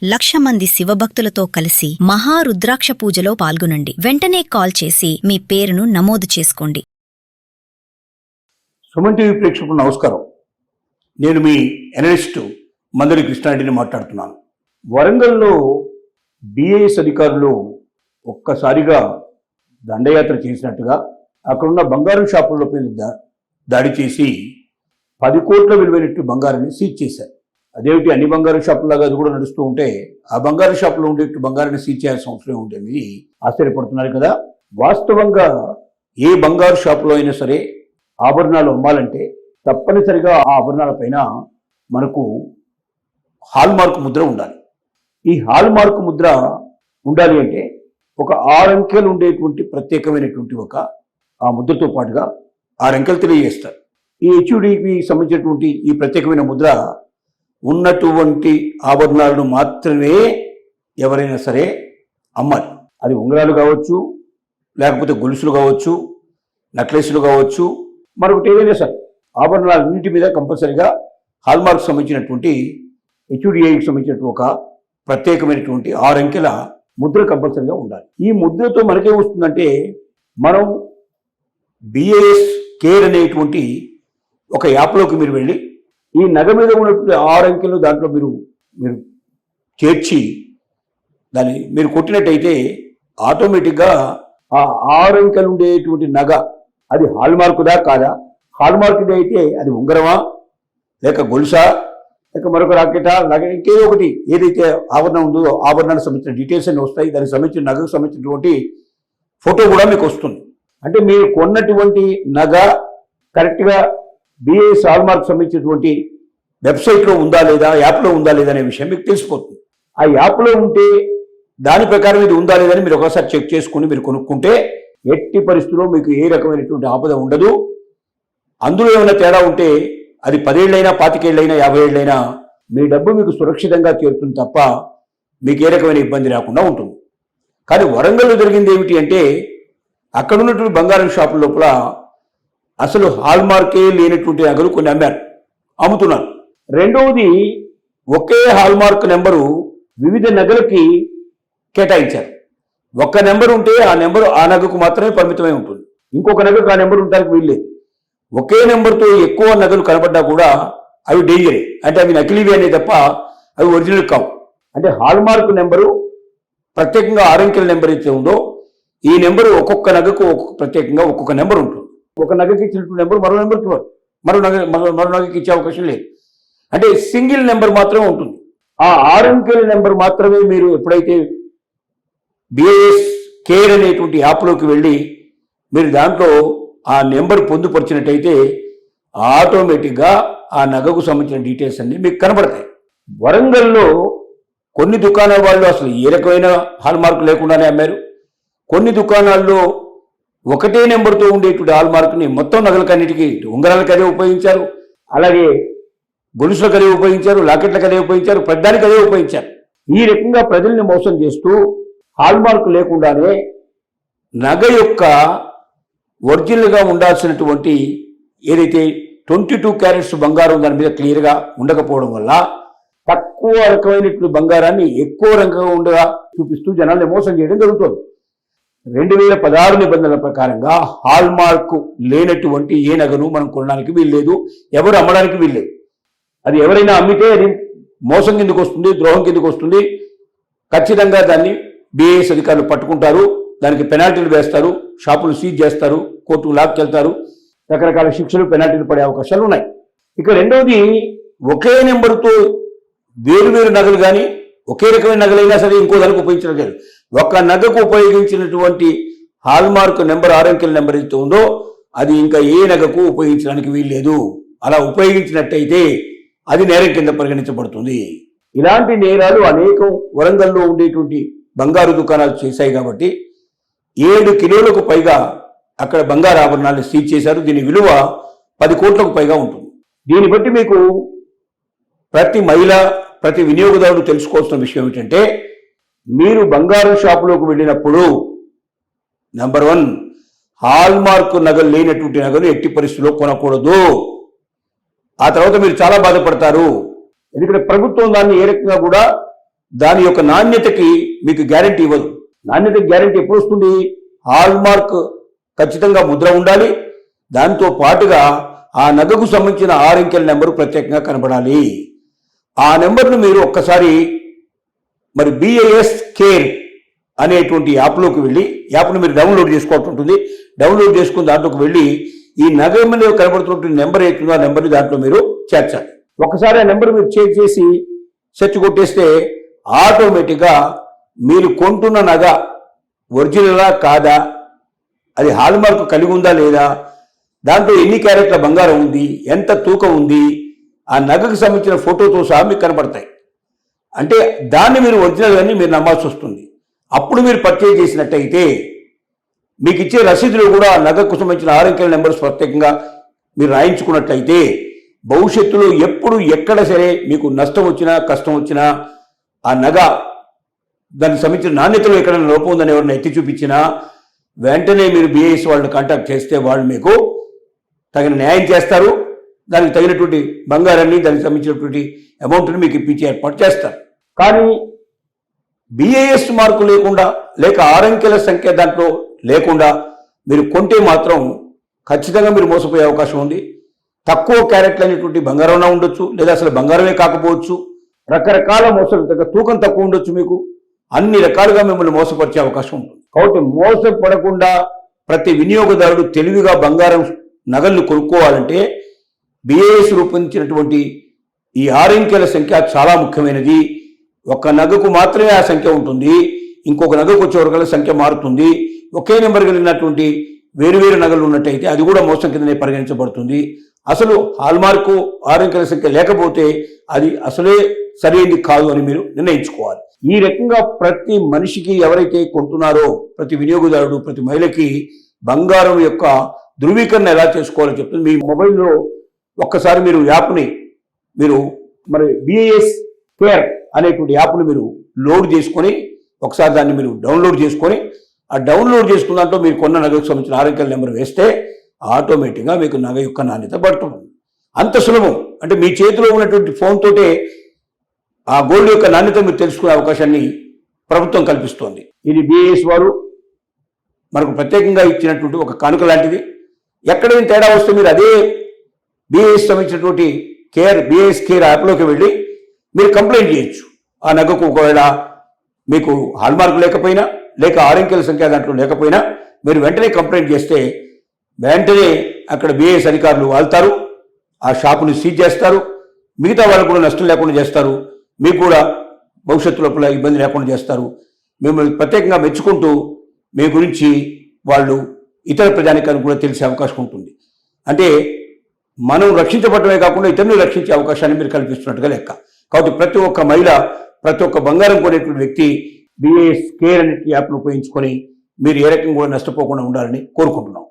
1,00,000 మంది శివభక్తులతో కలిసి మహారుద్రాక్ష పూజలో పాల్గొనండి. వెంటనే కాల్ చేసి మీ పేరును నమోదు చేసుకోండి. సుమన్ టీవీ ప్రేక్షకులకు నమస్కారం. నేను మీ ఎనలిస్టు మందరి కృష్ణారెడ్డిని మాట్లాడుతున్నాను. వరంగల్లో బిఏఎస్ అధికారులు ఒక్కసారిగా దండయాత్ర చేసినట్టుగా అక్కడున్న బంగారం షాపులపై దాడి చేసి 10 కోట్ల విలువైనట్టు బంగారాన్ని సీజ్ చేశారు. అదేమిటి, అన్ని బంగారు షాపులాగా అది కూడా నడుస్తూ ఉంటే ఆ బంగారు షాపులో ఉండేట్టు బంగారాన్ని సీజ్ చేయాల్సిన అవసరం ఉంటుంది. ఆశ్చర్యపడుతున్నారు కదా. వాస్తవంగా ఏ బంగారు షాపులో అయినా సరే ఆభరణాలు అమ్మాలంటే తప్పనిసరిగా ఆ ఆభరణాల పైన మనకు హాల్ మార్క్ ముద్ర ఉండాలి. ఈ హాల్ మార్క్ ముద్ర ఉండాలి అంటే ఒక 6 అంకెలు ఉండేటువంటి ప్రత్యేకమైనటువంటి ఒక ఆ ముద్రతో పాటుగా 6 అంకెలు తెలియజేస్తారు. ఈ హెచ్యుడికి సంబంధించినటువంటి ఈ ప్రత్యేకమైన ముద్ర ఉన్నటువంటి ఆభరణాలను మాత్రమే ఎవరైనా సరే అమ్మాలి. అది ఉంగరాలు కావచ్చు, లేకపోతే గొలుసులు కావచ్చు, నెక్లెస్లు కావచ్చు, మరొకటి ఏదైనా సరే ఆభరణాలన్నింటి మీద కంపల్సరీగా హాల్మార్క్ సంబంధించినటువంటి హెచ్యుడిఐకి సంబంధించినటువంటి ఒక ప్రత్యేకమైనటువంటి 6 అంకెల ముద్ర కంపల్సరీగా ఉండాలి. ఈ ముద్రతో మనకేం వస్తుందంటే, మనం బిఏఎస్ కేర్ అనేటువంటి ఒక యాప్లోకి మీరు వెళ్ళి ఈ నగ మీద ఉన్నటువంటి 6 అంకెలు దాంట్లో మీరు చేర్చి దాన్ని మీరు కొట్టినట్టయితే ఆటోమేటిక్గా ఆ 6 అంకెలు ఉండేటువంటి నగ అది హాల్ మార్కుదా కాదా, హాల్ మార్కుది అయితే అది ఉంగరమా లేక గొలుసా లేక మరొక రాకెటా, లేక ఇంకేదో ఒకటి ఏదైతే ఆభరణం ఉందో ఆభరణానికి సంబంధించిన డీటెయిల్స్ అన్ని వస్తాయి. దానికి సంబంధించిన నగకు సంబంధించినటువంటి ఫోటో కూడా మీకు వస్తుంది. అంటే మీరు కొన్నటువంటి నగ కరెక్ట్గా బిఏఎస్ హాల్ మార్క్ సంబంధించినటువంటి వెబ్సైట్లో ఉందా లేదా, యాప్లో ఉందా లేదా అనే విషయం మీకు తెలిసిపోతుంది. ఆ యాప్లో ఉంటే దాని ప్రకారం ఇది ఉందా లేదని మీరు ఒకసారి చెక్ చేసుకుని మీరు కొనుక్కుంటే ఎట్టి పరిస్థితుల్లో మీకు ఏ రకమైనటువంటి ఆపద ఉండదు. అందులో ఏమైనా తేడా ఉంటే అది 10 ఏళ్ళైనా 25 ఏళ్ళైనా 50 ఏళ్ళైనా మీ డబ్బు మీకు సురక్షితంగా చేరుతుంది తప్ప మీకు ఏ రకమైన ఇబ్బంది రాకుండా ఉంటుంది. కానీ వరంగల్లో జరిగింది ఏమిటి అంటే, అక్కడ ఉన్నటువంటి బంగారం షాపుల లోపల అసలు హాల్ మార్కే లేనటువంటి నగలు కొన్ని అమ్ముతున్నారు. రెండవది, ఒకే హాల్ మార్క్ నెంబరు వివిధ నగలకి కేటాయించారు. ఒక్క నెంబర్ ఉంటే ఆ నెంబరు ఆ నగకు మాత్రమే పరిమితమై ఉంటుంది. ఇంకొక నగకు ఆ నెంబర్ ఉండడానికి వీల్లేదు. ఒకే నెంబర్తో ఎక్కువ నగలు కనబడ్డా కూడా అవి డేంజరే, అంటే అవి నకిలీవి అనే తప్ప అవి ఒరిజినల్ కావు. అంటే హాల్ మార్క్ నెంబరు ప్రత్యేకంగా 6 అంకెల నెంబర్ అయితే ఉందో ఈ నెంబరు ఒక్కొక్క నగకు ప్రత్యేకంగా ఒక్కొక్క నెంబర్ ఉంటుంది. ఒక నగకి ఇచ్చినటువంటి నెంబర్ మరో నెంబర్కి మరో నగకి ఇచ్చే అవకాశం లేదు. అంటే సింగిల్ నెంబర్ మాత్రమే ఉంటుంది. ఆ 6 అంకెల నెంబర్ మాత్రమే మీరు ఎప్పుడైతే బిఏఎస్ కేర్ అనేటువంటి యాప్లోకి వెళ్ళి మీరు దాంట్లో ఆ నెంబర్ పొందుపరిచినట్టయితే ఆటోమేటిక్గా ఆ నగకు సంబంధించిన డీటెయిల్స్ అన్నీ మీకు కనబడతాయి. వరంగల్లో కొన్ని దుకాణాల వాళ్ళు అసలు ఏ రకమైన హాల్ మార్క్ లేకుండానే అమ్మారు. కొన్ని దుకాణాల్లో ఒకటే నెంబర్తో ఉండేటువంటి హాల్ మార్క్ని మొత్తం నగలకన్నిటికీ ఉంగరాలకు అదే ఉపయోగించారు, అలాగే గొలుసులకు అదే ఉపయోగించారు, లాకెట్లకు అదే ఉపయోగించారు, పెద్దానికి అదే ఉపయోగించారు. ఈ రకంగా ప్రజల్ని మోసం చేస్తూ హాల్ మార్క్ లేకుండానే నగ యొక్క ఒరిజినల్గా ఉండాల్సినటువంటి ఏదైతే 22 క్యారెట్స్ బంగారం దాని మీద క్లియర్గా ఉండకపోవడం వల్ల తక్కువ రకమైనటువంటి బంగారాన్ని ఎక్కువ రంగంగా ఉండగా చూపిస్తూ జనాల్ని మోసం చేయడం జరుగుతుంది. 2016 నిబంధనల ప్రకారంగా హాల్ మార్క్ లేనటువంటి ఏ నగను మనం కొనడానికి వీల్లేదు, ఎవరు అమ్మడానికి వీల్లేదు. అది ఎవరైనా అమ్మితే అది మోసం కిందకు వస్తుంది, ద్రోహం కిందకు వస్తుంది. ఖచ్చితంగా దాన్ని బిఏఎస్ అధికారులు పట్టుకుంటారు, దానికి పెనాల్టీలు వేస్తారు, షాపులు సీజ్ చేస్తారు, కోర్టుకు లాక్కెళ్తారు, రకరకాల శిక్షలు పెనాల్టీలు పడే అవకాశాలు ఉన్నాయి. ఇక రెండవది, ఒకే నెంబర్తో వేరు నగలు కానీ ఒకే రకమైన నగలైనా సరే ఇంకో దానికి ఉపయోగించడం లేదు. ఒక నగకు ఉపయోగించినటువంటి హాల్ మార్క్ నెంబర్ 6 అంకెల నెంబర్ అయితే ఉందో అది ఇంకా ఏ నగకు ఉపయోగించడానికి వీల్లేదు. అలా ఉపయోగించినట్టయితే అది నేరం కింద పరిగణించబడుతుంది. ఇలాంటి నేరాలు అనేకం వరంగల్లో ఉండేటువంటి బంగారు దుకాణాలు చేశాయి. కాబట్టి 7 కిలోలకు పైగా అక్కడ బంగారు ఆభరణాలను సీజ్ చేశారు. దీని విలువ 10 కోట్లకు పైగా ఉంటుంది. దీన్ని బట్టి మీకు ప్రతి మహిళ, ప్రతి వినియోగదారుడు తెలుసుకోవాల్సిన విషయం ఏమిటంటే, మీరు బంగారు షాపులోకి వెళ్ళినప్పుడు నెంబర్ 1 హాల్ మార్క్ నగలు లేనటువంటి నగలు ఎట్టి పరిస్థితుల్లో కొనకూడదు. ఆ తర్వాత మీరు చాలా బాధపడతారు. ఎందుకంటే ప్రభుత్వం దాన్ని ఏ రకంగా కూడా దాని యొక్క నాణ్యతకి మీకు గ్యారెంటీ ఇవ్వదు. నాణ్యతకి గ్యారెంటీ ఎప్పుడు వస్తుంది? హాల్ మార్క్ ఖచ్చితంగా ముద్ర ఉండాలి. దాంతో పాటుగా ఆ నగకు సంబంధించిన 6 అంకెల నెంబరు ప్రత్యేకంగా కనబడాలి. ఆ నెంబర్ను మీరు ఒక్కసారి మరి BIS కేర్ అనేటువంటి యాప్లోకి వెళ్ళి, యాప్ను మీరు డౌన్లోడ్ చేసుకోవాల్సి ఉంటుంది. డౌన్లోడ్ చేసుకుని దాంట్లోకి వెళ్ళి ఈ నగ మీద కనబడుతున్నటువంటి నెంబర్ ఏతుందో ఆ నెంబర్ని దాంట్లో మీరు చేర్చాలి. ఒకసారి ఆ నెంబర్ మీరు చేంజ్ చేసి సెర్చ్ కొట్టేస్తే ఆటోమేటిక్గా మీరు కొంటున్న నగ ఒరిజినలా కాదా, అది హాల్ మార్క్ కలిగి ఉందా లేదా, దాంట్లో ఎన్ని క్యారెట్ల బంగారం ఉంది, ఎంత తూకం ఉంది, ఆ నగకు సంబంధించిన ఫోటోతో సహా మీకు కనబడతాయి. అంటే దాన్ని మీరు ఒరిజినల్ అని మీరు నమ్మాల్సి వస్తుంది. అప్పుడు మీరు పర్చేజ్ చేసినట్టయితే మీకు ఇచ్చే రసీదులో కూడా ఆ నగకు సంబంధించిన 6 అంకెల నెంబర్స్ ప్రత్యేకంగా మీరు రాయించుకున్నట్లయితే భవిష్యత్తులో ఎప్పుడు ఎక్కడ సరే మీకు నష్టం వచ్చినా కష్టం వచ్చినా ఆ నగ దానికి సంబంధించిన నాణ్యతలో ఎక్కడైనా లోపం ఉందని ఎవరిని ఎత్తి చూపించినా వెంటనే మీరు BIS వాళ్ళని కాంటాక్ట్ చేస్తే వాళ్ళు మీకు తగిన న్యాయం చేస్తారు. దానికి తగినటువంటి బంగారాన్ని, దానికి సంబంధించినటువంటి అమౌంట్ని మీకు ఇప్పించి ఏర్పాటు చేస్తారు. కానీ BIS మార్కు లేకుండా, లేక 6 అంకెల సంఖ్య దాంట్లో లేకుండా మీరు కొంటే మాత్రం ఖచ్చితంగా మీరు మోసపోయే అవకాశం ఉంది. తక్కువ క్యారెట్లు అనేటువంటి బంగారం ఉండొచ్చు, లేదా అసలు బంగారమే కాకపోవచ్చు, రకరకాల మోసాలు, తూకం తక్కువ ఉండొచ్చు, మీకు అన్ని రకాలుగా మిమ్మల్ని మోసపరిచే అవకాశం ఉంటుంది. కాబట్టి మోసపడకుండా ప్రతి వినియోగదారుడు తెలివిగా బంగారం నగల్ని కొనుక్కోవాలంటే BIS రూపొందించినటువంటి ఈ 6 అంకెల సంఖ్య చాలా ముఖ్యమైనది. ఒక నగకు మాత్రమే ఆ సంఖ్య ఉంటుంది, ఇంకొక నగకు వచ్చేవరకల్లా సంఖ్య మారుతుంది. ఒకే నెంబర్ కలిగినటువంటి వేరువేరు నగలు ఉన్నట్టయితే అది కూడా మోసం కిందనే పరిగణించబడుతుంది. అసలు హాల్మార్కు 6 అంకెల సంఖ్య లేకపోతే అది అసలే సరైనది కాదు అని మీరు నిర్ణయించుకోవాలి. ఈ రకంగా ప్రతి మనిషికి, ఎవరైతే కొంటున్నారో ప్రతి వినియోగదారుడు, ప్రతి మహిళకి బంగారం యొక్క ధృవీకరణ ఎలా చేసుకోవాలో చెప్తుంది. మీ మొబైల్లో ఒక్కసారి మీరు యాప్ని మరి BIS కేర్ అనేటువంటి యాప్ను మీరు లోడ్ చేసుకొని ఒకసారి దాన్ని మీరు డౌన్లోడ్ చేసుకొని, ఆ డౌన్లోడ్ చేసుకున్న దాంట్లో మీరు కొన్న నగకు సంబంధించిన 6 అంకెల నెంబర్ వేస్తే ఆటోమేటిక్గా మీకు నగ యొక్క నాణ్యత పడుతుంది. అంత సులభం. అంటే మీ చేతిలో ఉన్నటువంటి ఫోన్ తోటే ఆ గోల్డ్ యొక్క నాణ్యత మీరు తెలుసుకునే అవకాశాన్ని ప్రభుత్వం కల్పిస్తోంది. ఇది BIS వారు మనకు ప్రత్యేకంగా ఇచ్చినటువంటి ఒక కానుక లాంటిది. ఎక్కడైనా తేడా వస్తే మీరు అదే BIS సంబంధించినటువంటి BIS కేర్ యాప్లోకి వెళ్ళి మీరు కంప్లైంట్ చేయొచ్చు. ఆ నగకు ఒకవేళ మీకు హాల్మార్క్ లేకపోయినా, లేక 6 అంకెల సంఖ్య దాంట్లో లేకపోయినా మీరు వెంటనే కంప్లైంట్ చేస్తే వెంటనే అక్కడ BIS అధికారులు వాళ్తారు, ఆ షాపుని సీజ్ చేస్తారు, మిగతా వాళ్ళకు కూడా నష్టం లేకుండా చేస్తారు, మీకు కూడా భవిష్యత్తు లోపల ఇబ్బంది లేకుండా చేస్తారు. మిమ్మల్ని ప్రత్యేకంగా మెచ్చుకుంటూ మీ గురించి వాళ్ళు ఇతర ప్రజానికానికి కూడా తెలిసే అవకాశం ఉంటుంది. అంటే మనం రక్షించబడమే కాకుండా ఇతరులను రక్షించే అవకాశాన్ని మీరు కల్పిస్తున్నట్టుగా లెక్క. కాబట్టి ప్రతి ఒక్క మహిళ, ప్రతి ఒక్క బంగారం కొనేటువంటి వ్యక్తి BIS కేర్ అనే యాప్ను ఉపయోగించుకొని మీరు ఏ రకంగా కూడా నష్టపోకుండా ఉండాలని కోరుకుంటున్నాం.